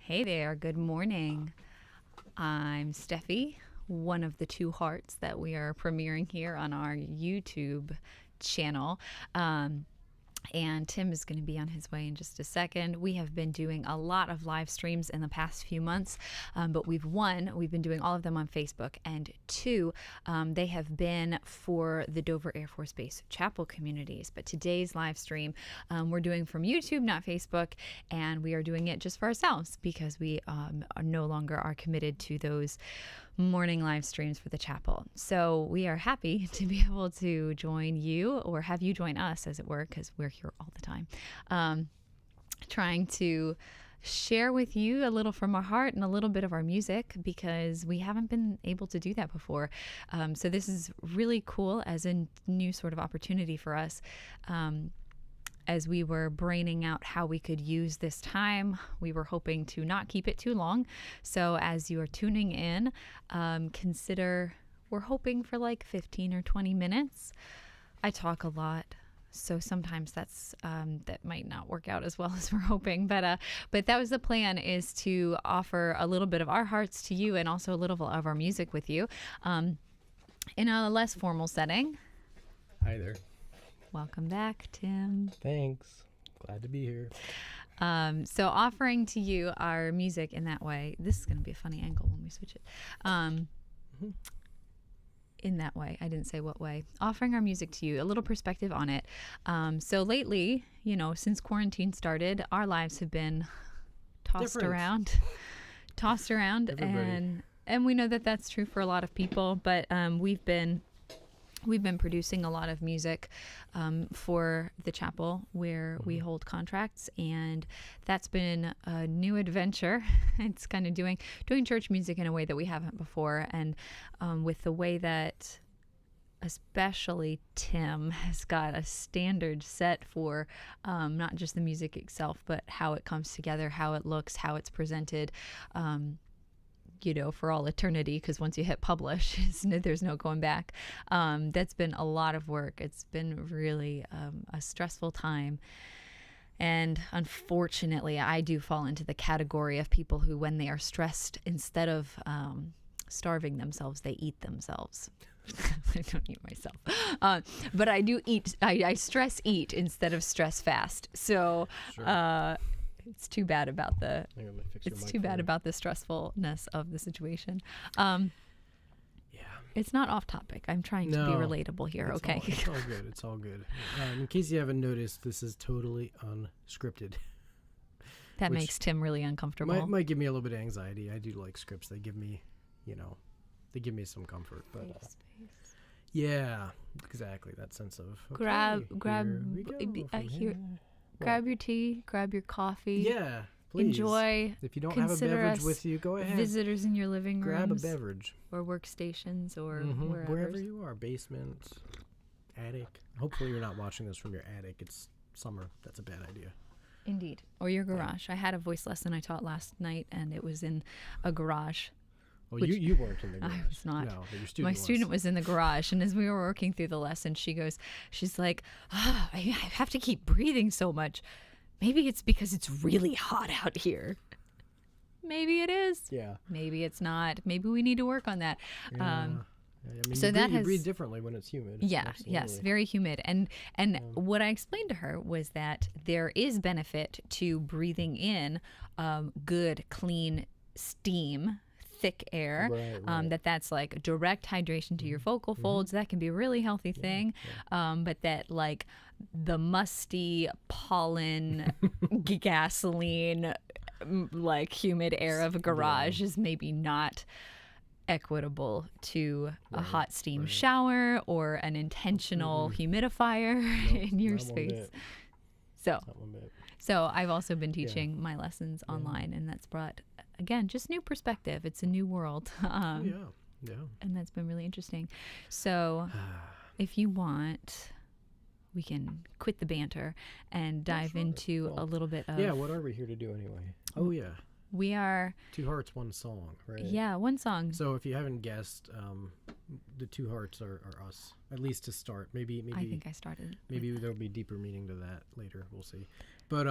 Hey there, good morning. I'm Steffi, one of the two hearts that we are premiering here on our YouTube channel. And Tim is going to be on his way in just a second. We have been doing a lot of live streams in the past few months, but we've been doing all of them on Facebook, and two, they have been for the Dover Air Force Base chapel communities. But today's live stream, we're doing from YouTube, not Facebook, and we are doing it just for ourselves because we are no longer are committed to those morning live streams for the chapel. So we are happy to be able to join you, or have you join us, as it were, because we're here all the time, trying to share with you a little from our heart and a little bit of our music, because we haven't been able to do that before. So this is really cool as a new sort of opportunity for us. As we were braining out how we could use this time, we were hoping to not keep it too long. So as you are tuning in, consider, we're hoping for like 15 or 20 minutes. I talk a lot, so sometimes that might not work out as well as we're hoping. But that was the plan, is to offer a little bit of our hearts to you and also a little of our music with you in a less formal setting. Hi there. Welcome back, Tim. Thanks. Glad to be here. So offering to you our music in that way. This is going to be a funny angle when we switch it. In that way. I didn't say what way. Offering our music to you, a little perspective on it. So lately, since quarantine started, our lives have been tossed around. Everybody. And we know that that's true for a lot of people, but we've been producing a lot of music for the chapel where we hold contracts, and that's been a new adventure. It's kind of doing church music in a way that we haven't before, and with the way that especially Tim has got a standard set for not just the music itself, but how it comes together, how it looks, how it's presented. For all eternity, because once you hit publish, there's no going back. That's been a lot of work. It's been really a stressful time. And unfortunately, I do fall into the category of people who, when they are stressed, instead of starving themselves, they eat themselves. I don't eat myself. But I do eat. I stress eat instead of stress fast. So sure. It's too bad about the stressfulness of the situation. Yeah. It's not off topic. I'm trying to be relatable here. Okay. It's all good. In case you haven't noticed, this is totally unscripted. That makes Tim really uncomfortable. Might give me a little bit of anxiety. I do like scripts. They give me, some comfort. But yeah, exactly. That sense of grab your tea, grab your coffee. Yeah, please. Enjoy. If you don't have a beverage with you, go ahead. Visitors in your living rooms. Grab a beverage. Or workstations or wherever you are. Basement, attic. Hopefully you're not watching this from your attic. It's summer. That's a bad idea. Indeed. Or your garage. I had a voice lesson I taught last night, and it was in a garage. Well, you weren't in the garage. I was not. No, but your student My student was in the garage, and as we were working through the lesson, she's like, I have to keep breathing so much. Maybe it's because it's really hot out here. Maybe it is. Yeah. Maybe it's not. Maybe we need to work on that. Yeah. So you breathe differently when it's humid. Yeah, Absolutely. yes, very humid. And what I explained to her was that there is benefit to breathing in good, clean steam, thick air, right. That's like direct hydration to your vocal folds. That can be a really healthy thing. But that like the musty pollen gasoline like humid air of a garage is maybe not equitable to a hot steam shower or an intentional humidifier in your space. So I've also been teaching my lessons online, and that's brought, again, just new perspective. It's a new world. And that's been really interesting. So if you want, we can quit the banter and dive into a little bit of... Yeah, what are we here to do anyway? Oh, yeah. We are... Two Hearts, One Song, right? Yeah, one song. So if you haven't guessed, the Two Hearts are us, at least to start. Maybe I think I started. Maybe there'll be deeper meaning to that later. We'll see. But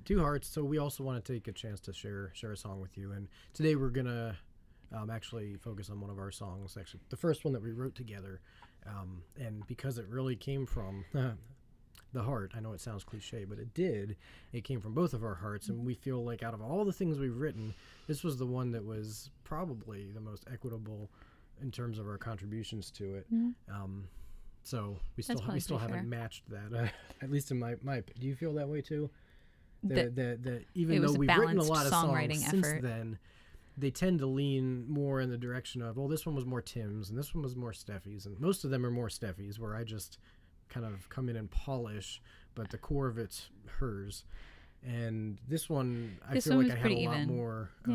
Two Hearts. So we also want to take a chance to share a song with you. And today we're gonna actually focus on one of our songs. Actually, the first one that we wrote together. And because it really came from the heart. I know it sounds cliche, but it did. It came from both of our hearts, and we feel like out of all the things we've written, this was the one that was probably the most equitable in terms of our contributions to it. So we still haven't matched that. At least in my do you feel that way too? That even though we've written a lot of songs since then, they tend to lean more in the direction of, well, this one was more Tim's and this one was more Steffi's, and most of them are more Steffi's, where I just kind of come in and polish, but the core of it's hers. And this one, I feel like I have a lot more, a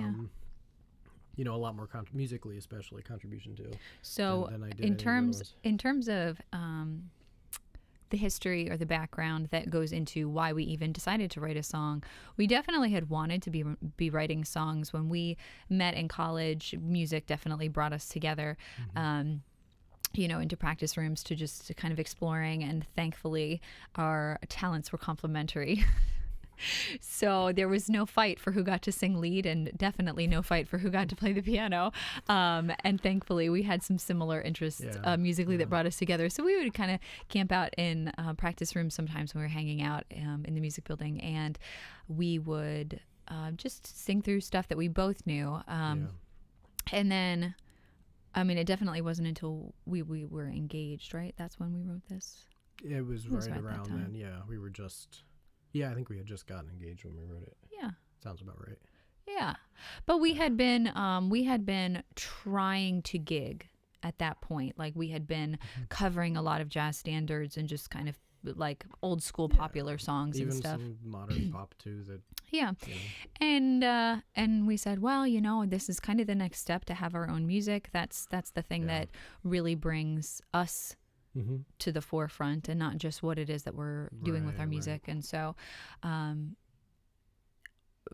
lot more musically, especially contribution to. So than I did in terms of the history or the background that goes into why we even decided to write a song, we definitely had wanted to be writing songs. When we met in college, music definitely brought us together. Into practice rooms to kind of exploring, and thankfully our talents were complementary. So there was no fight for who got to sing lead, and definitely no fight for who got to play the piano. And thankfully we had some similar interests musically that brought us together. So we would kind of camp out in practice rooms sometimes when we were hanging out in the music building, and we would just sing through stuff that we both knew. And then it definitely wasn't until we were engaged, right? That's when we wrote this? It was right around then, yeah. We were I think we had just gotten engaged when we wrote it. Yeah. Sounds about right. Yeah. But we had been trying to gig at that point. Like, we had been covering a lot of jazz standards and just kind of like old school popular songs and stuff. Even some modern pop too. And we said, well, this is kind of the next step, to have our own music. That's the thing that really brings us to the forefront, and not just what it is that we're doing with our music. And so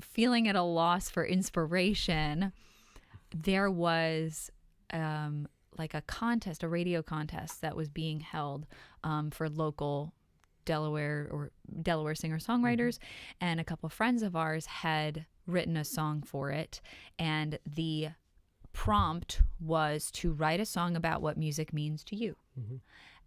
feeling at a loss for inspiration, there was like a radio contest that was being held for local Delaware singer-songwriters, and a couple of friends of ours had written a song for it, and the prompt was to write a song about what music means to you.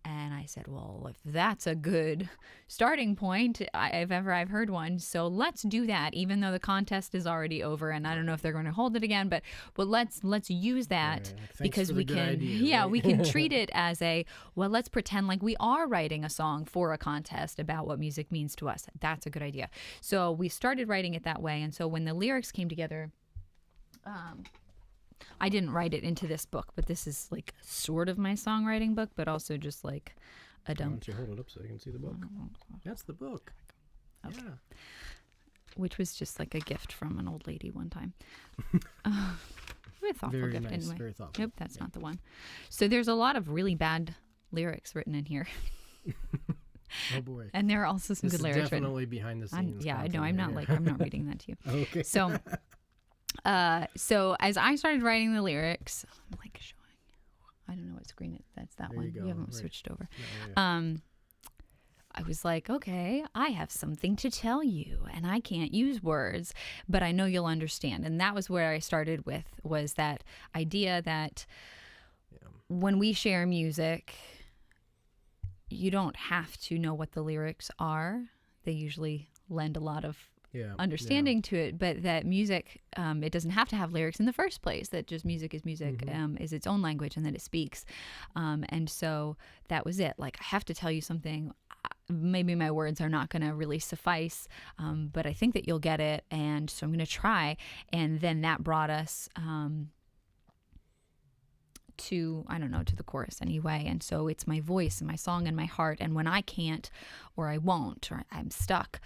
And I said, well, if that's a good starting point, I've heard one, so let's do that, even though the contest is already over, and I don't know if they're going to hold it again, but let's use that, because we can we can treat it as let's pretend like we are writing a song for a contest about what music means to us. That's a good idea. So we started writing it that way, and so when the lyrics came together, I didn't write it into this book, but this is like sort of my songwriting book, but also just like a dump. Why don't you hold it up so you can see the book? That's the book. Okay. Yeah. Which was just like a gift from an old lady one time. A thoughtful very gift nice, anyway. Very thoughtful. Nope, that's not the one. So there's a lot of really bad lyrics written in here. Oh boy. And there are also some good lyrics written. Definitely behind the scenes. I know. I'm not reading that to you. Okay. So as I started writing the lyrics, I'm like showing you. I don't know what screen that's that there one. You, go. You haven't right. switched over. No, I was like, okay, I have something to tell you, and I can't use words, but I know you'll understand. And that was where I started with, was that idea that when we share music, you don't have to know what the lyrics are. They usually lend a lot of understanding to it, but that music, it doesn't have to have lyrics in the first place, that just music is music, is its own language, and that it speaks. And so that was it. Like, I have to tell you something. Maybe my words are not going to really suffice, but I think that you'll get it, and so I'm going to try. And then that brought us to the chorus anyway. And so it's my voice and my song and my heart, and when I can't, or I won't, or I'm stuck,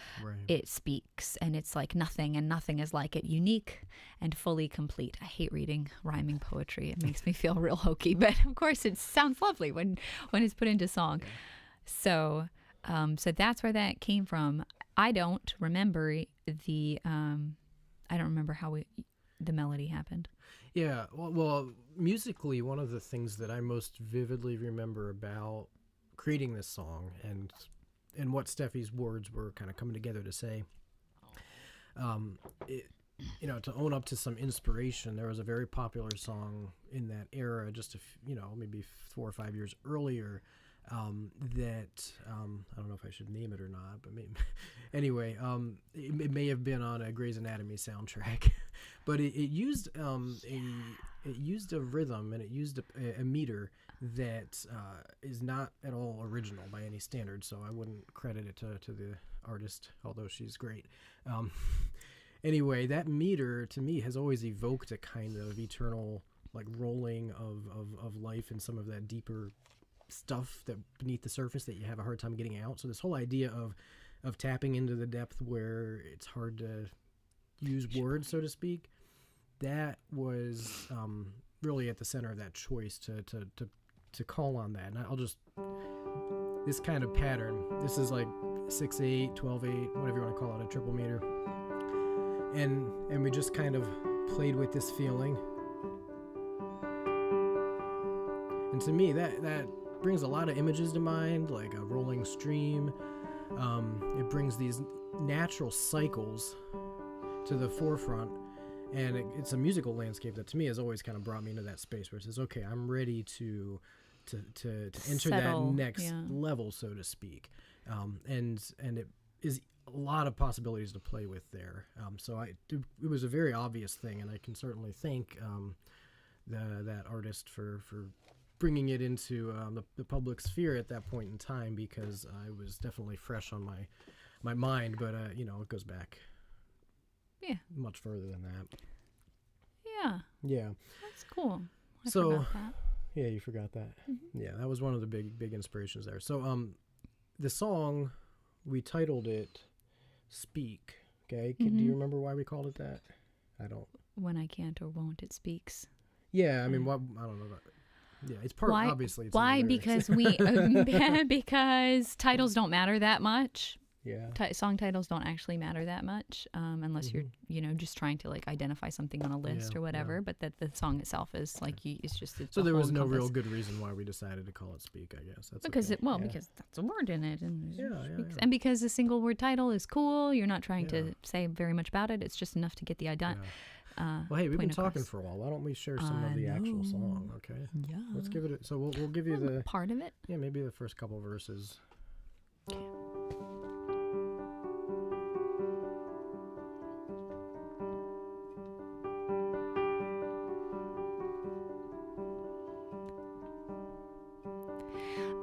it speaks, and it's like nothing, and nothing is like it, unique and fully complete. I hate reading rhyming poetry. It makes me feel real hokey, but of course it sounds lovely when it's put into song. So that's where that came from. I don't remember how the melody happened. Yeah, well, musically, one of the things that I most vividly remember about creating this song and what Steffi's words were kind of coming together to say it, to own up to some inspiration, there was a very popular song in that era, just maybe 4 or 5 years earlier, that I don't know if I should name it or not, but maybe, anyway, it may have been on a Grey's Anatomy soundtrack, but it used a rhythm, and it used a meter that is not at all original by any standard. So I wouldn't credit it to the artist, although she's great. Anyway, that meter to me has always evoked a kind of eternal like rolling of life and some of that deeper stuff that beneath the surface that you have a hard time getting out. So this whole idea of tapping into the depth where it's hard to use words, so to speak, that was really at the center of that choice to call on that. And I'll just, this kind of pattern, this is like 6/8, 12/8, whatever you want to call it, a triple meter. And we just kind of played with this feeling. And to me, that brings a lot of images to mind, like a rolling stream. It brings these natural cycles to the forefront. And it's a musical landscape that to me has always kind of brought me into that space where it says, okay, I'm ready to enter that next level, so to speak. And it is a lot of possibilities to play with there. So it was a very obvious thing, and I can certainly thank that artist for bringing it into the public sphere at that point in time, because I was definitely fresh on my mind, but it goes back much further than that. Yeah. That's cool. I so forgot that. Yeah, you forgot that. Mm-hmm. Yeah, that was one of the big inspirations there. So the song, we titled it Speak. Okay, do you remember why we called it that? I don't. When I can't or won't, it speaks. Yeah, I mean, what, I don't know about. Yeah, it's part. Why, obviously. It's why? Because because titles don't matter that much. Yeah. Song titles don't actually matter that much, unless you're just trying to like identify something on a list or whatever. Yeah. But that the song itself is like it's just. It's so there was no real good reason why we decided to call it Speak. I guess that's because okay. Because that's a word in it, and yeah. And because a single word title is cool. You're not trying to say very much about it. It's just enough to get the idea. Well, hey, we've been talking for a while. Why don't we share some of the actual song? Okay. Yeah. Let's give it. So we'll give you the part of it. Yeah, maybe the first couple verses. Okay.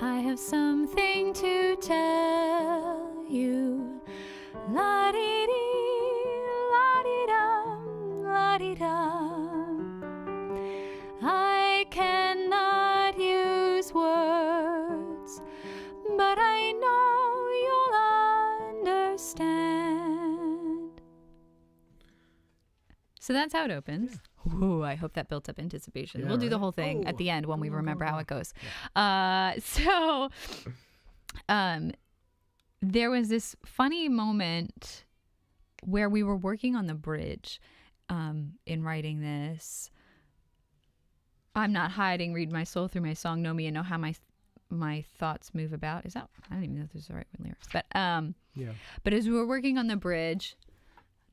I have something to tell you. La-dee-dee, la-dee-dum, la-dee-dum. I cannot use words, but I know you'll understand. So that's how it opens. Yeah. Ooh, I hope that built up anticipation. We'll do the whole thing at the end when we remember how it goes. Yeah. There was this funny moment where we were working on the bridge in writing this. I'm not hiding, read my soul through my song, know me and know how my thoughts move about. Is that, I don't even know if those are the right lyrics. But But as we were working on the bridge,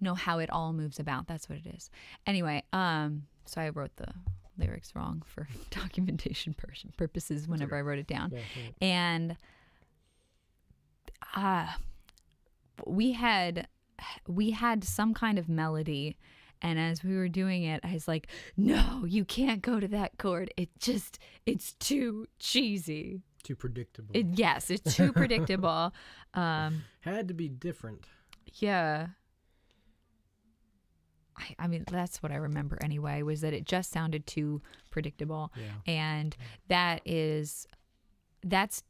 know how it all moves about. That's what it is. Anyway, so I wrote the lyrics wrong for documentation purposes whenever I wrote it down. And we had some kind of melody, and as we were doing it, I was like, no, you can't go to that chord. It's too cheesy. Too predictable. Yes, it's too predictable. Had to be different. Yeah. I mean, that's what I remember anyway, was that it just sounded too predictable. Yeah. And that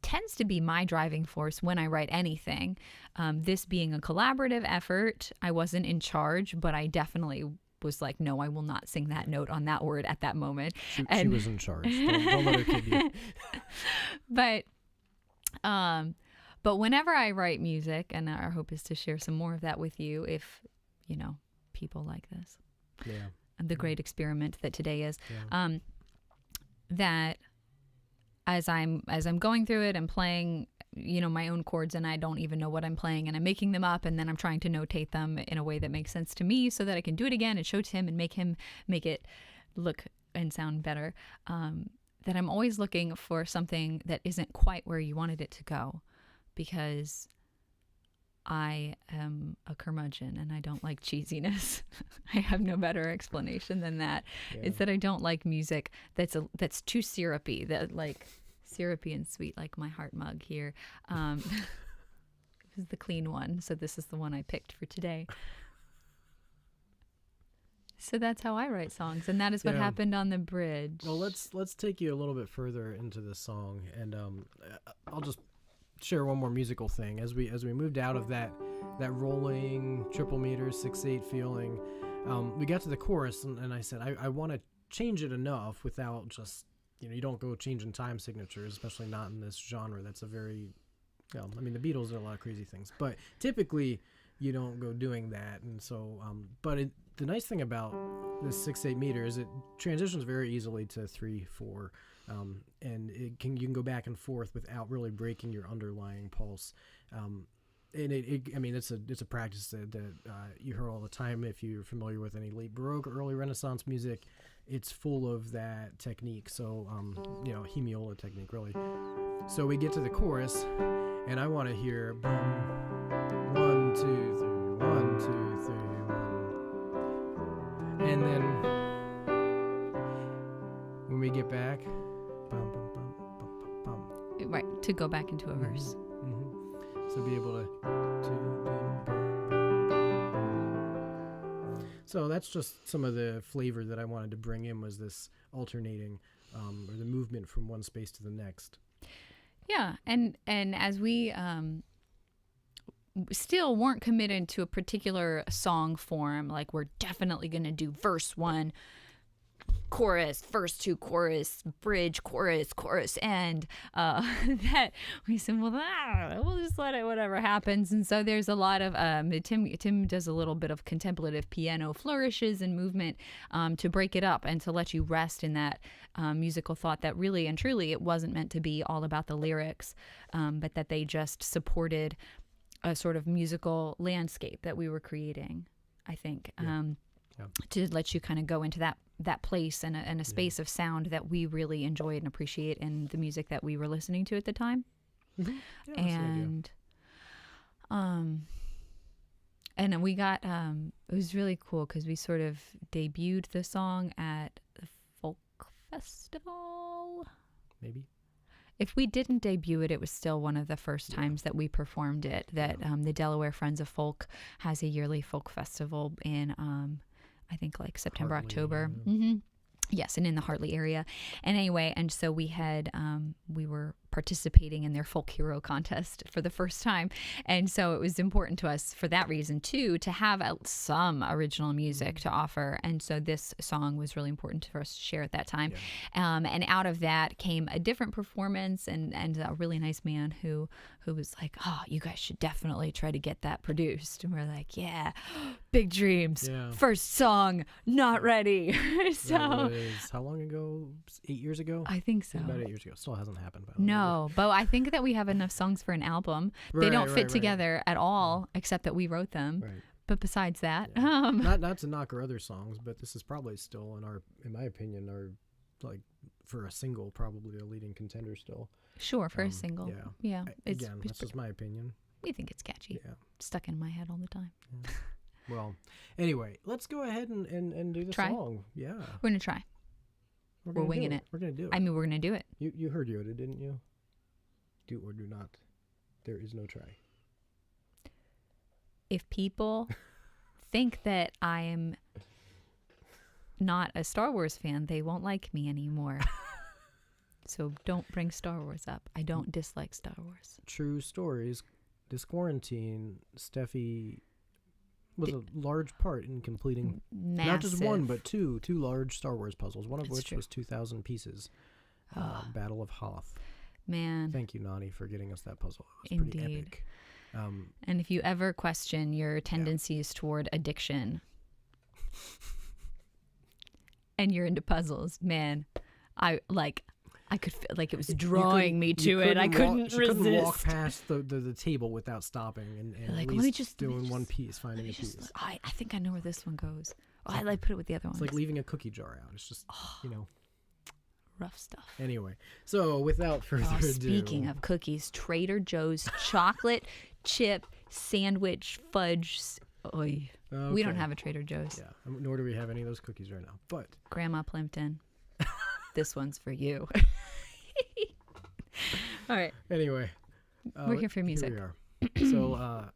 tends to be my driving force when I write anything. This being a collaborative effort, I wasn't in charge, but I definitely was like, no, I will not sing that note on that word at that moment. She was in charge. Don't let her kid you. But whenever I write music, and our hope is to share some more of that with you, if, people like this. Yeah. The great experiment that today is. Yeah. That as I'm going through it and playing my own chords and I don't even know what I'm playing and I'm making them up and then I'm trying to notate them in a way that makes sense to me so that I can do it again and show it to him and make it look and sound better. That I'm always looking for something that isn't quite where you wanted it to go, because I am a curmudgeon and I don't like cheesiness. I have no better explanation than that. Yeah. It's that I don't like music that's too syrupy, that like syrupy and sweet, like my heart mug here. This is the clean one, so this is the one I picked for today. So that's how I write songs, and that is what happened on the bridge. Well, let's take you a little bit further into this song, and I'll just share one more musical thing. As we moved out of that rolling triple meter 6/8 feeling, we got to the chorus, and I said I want to change it enough without just, you don't go changing time signatures, especially not in this genre. That's a very, I mean, the Beatles did a lot of crazy things, but typically you don't go doing that. And so, the nice thing about this 6/8 meter is it transitions very easily to 3/4, and you can go back and forth without really breaking your underlying pulse. And it's a practice that you hear all the time if you're familiar with any late Baroque or early Renaissance music. It's full of that technique. So, hemiola technique, really. So we get to the chorus, and I want to hear 1, 2, 3, 1, 2, 3, 1. And then when we get back, bum, bum, bum, bum, bum, bum. Right, to go back into a verse. Mm-hmm. So be able to. So that's just some of the flavor that I wanted to bring in, was this alternating, or the movement from one space to the next. Yeah, and as we still weren't committed to a particular song form, like we're definitely going to do verse 1, chorus, verse 2, chorus, bridge, chorus, end, that we said, well, we'll just let it, whatever happens. And so there's a lot of, Tim does a little bit of contemplative piano flourishes and movement to break it up and to let you rest in that musical thought that really and truly it wasn't meant to be all about the lyrics, but that they just supported a sort of musical landscape that we were creating, I think. To let you kind of go into that place and a space of sound that we really enjoyed and appreciate in the music that we were listening to at the time. Mm-hmm. Yeah, and and we got it was really cool because we sort of debuted the song at the folk festival. Maybe. If we didn't debut it, it was still one of the first times that we performed it. That the Delaware Friends of Folk has a yearly folk festival in I think like September, Hartley, October. Mm-hmm. Yes, and in the Hartley area. And anyway, and so we were participating in their folk hero contest for the first time. And so it was important to us for that reason too, to have some original music to offer. And so this song was really important for us to share at that time. Yeah. And out of that came a different performance and a really nice man who was like, oh, you guys should definitely try to get that produced. And we're like, yeah, big dreams. Yeah. First song, not ready. So that was, how long ago? 8 years ago? I think so. About 8 years ago. Still hasn't happened. By No, but I think that we have enough songs for an album. They don't fit together at all, except that we wrote them. Right. But besides that, not to knock our other songs, but this is probably still in my opinion, like for a single, probably a leading contender still. Sure, for a single. Yeah. Again, that's just my opinion. We think it's catchy. Yeah. Stuck in my head all the time. Yeah. Well, anyway, let's go ahead and do the song. Yeah. We're going to try. We're winging it. We're going to do it. I mean, we're going to do it. You heard Yoda, didn't you? Do or do not. There is no try. If people think that I am not a Star Wars fan, they won't like me anymore. So don't bring Star Wars up. I don't dislike Star Wars. True stories. This quarantine, Steffi was a large part in completing not just one, but two large Star Wars puzzles, one of which was 2,000 pieces. Battle of Hoth. Man. Thank you, Nani, for getting us that puzzle. It was pretty epic. And if you ever question your tendencies toward addiction and you're into puzzles, man, I I could feel like it was drawing me to you it. I couldn't she resist. couldn't walk past the table without stopping and Like, at let me least just doing one piece, finding a piece. I think I know where this one goes. Oh, I put it with the other ones. It's like leaving a cookie jar out. It's just, Rough stuff. Anyway, so without further ado. Speaking of cookies, Trader Joe's chocolate chip sandwich fudge. Oy. Okay. We don't have a Trader Joe's. Yeah, nor do we have any of those cookies right now. But Grandma Plimpton, this one's for you. All right. Anyway. We're here for music. Here we are. So